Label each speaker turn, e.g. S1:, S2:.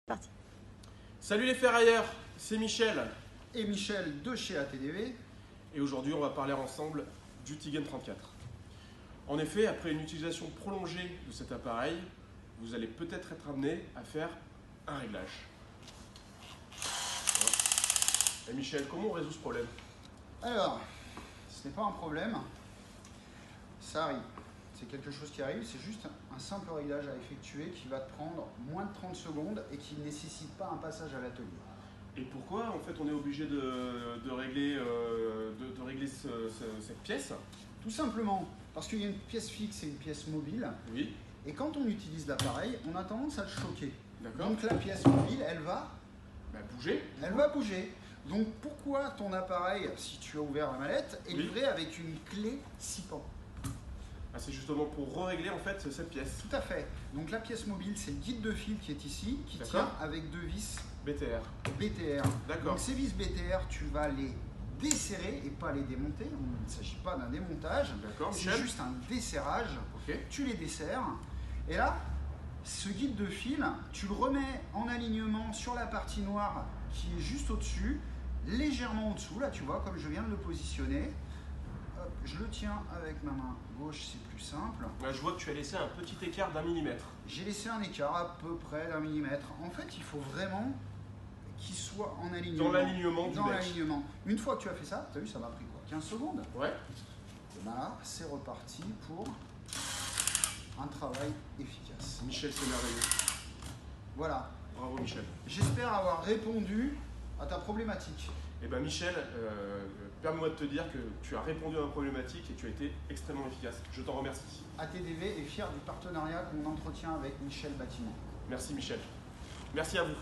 S1: Parti.
S2: Salut les ferrailleurs, c'est Michel
S3: Et Michel de chez ATDV.
S2: et aujourd'hui on va parler ensemble du Tigen 34. En effet, après une utilisation prolongée de cet appareil, vous allez peut-être être amené à faire un réglage. Et Michel, comment on résout ce problème?
S3: Alors, ce n'est pas un problème, ça arrive. C'est quelque chose qui arrive, c'est juste un simple réglage à effectuer qui va te prendre moins de 30 secondes et qui ne nécessite pas un passage à l'atelier.
S2: Et pourquoi en fait on est obligé de régler, cette pièce?
S3: Tout simplement parce qu'il y a une pièce fixe et une pièce mobile.
S2: Oui,
S3: Et quand on utilise l'appareil, on a tendance à le choquer.
S2: d'accord.
S3: Donc la pièce mobile, elle va
S2: Bouger.
S3: bouger. Donc pourquoi ton appareil, si tu as ouvert la mallette, est
S2: Oui.
S3: livré avec une clé 6 pans?
S2: Ah, c'est justement pour régler en fait cette pièce.
S3: Tout à fait. Donc la pièce mobile, c'est le guide de fil qui est ici, qui
S2: D'accord.
S3: tient avec deux vis
S2: BTR.
S3: BTR.
S2: D'accord.
S3: Donc ces vis BTR, tu vas les desserrer et pas les démonter. Il ne s'agit pas d'un démontage.
S2: D'accord,
S3: C'est
S2: Michel.
S3: juste un desserrage.
S2: Ok.
S3: Tu les desserres. Et là, ce guide de fil, tu le remets en alignement sur la partie noire qui est juste au-dessus, légèrement au-dessous. Là, tu vois, comme je viens de le positionner. Hop, je le tiens avec ma main gauche, c'est plus simple.
S2: Là, je vois que tu as laissé un petit écart d'1 millimètre.
S3: J'ai laissé un écart à peu près d'1 millimètre. En fait, il faut vraiment qu'il soit en alignement.
S2: Dans l'alignement du
S3: Dans
S2: bec.
S3: l'alignement. Une fois que tu as fait ça, tu as vu, ça m'a pris quoi, 15 secondes.
S2: Ouais.
S3: Et ben là, c'est reparti pour un travail efficace.
S2: Michel, c'est merveilleux.
S3: Voilà.
S2: Bravo Michel.
S3: J'espère avoir répondu à ta problématique.
S2: Eh bien Michel, permets-moi de te dire que tu as répondu à ma problématique et tu as été extrêmement efficace. Je t'en remercie.
S3: ATDV est fier du partenariat qu'on entretient avec Michel Bâtiment.
S2: Merci Michel. Merci à vous.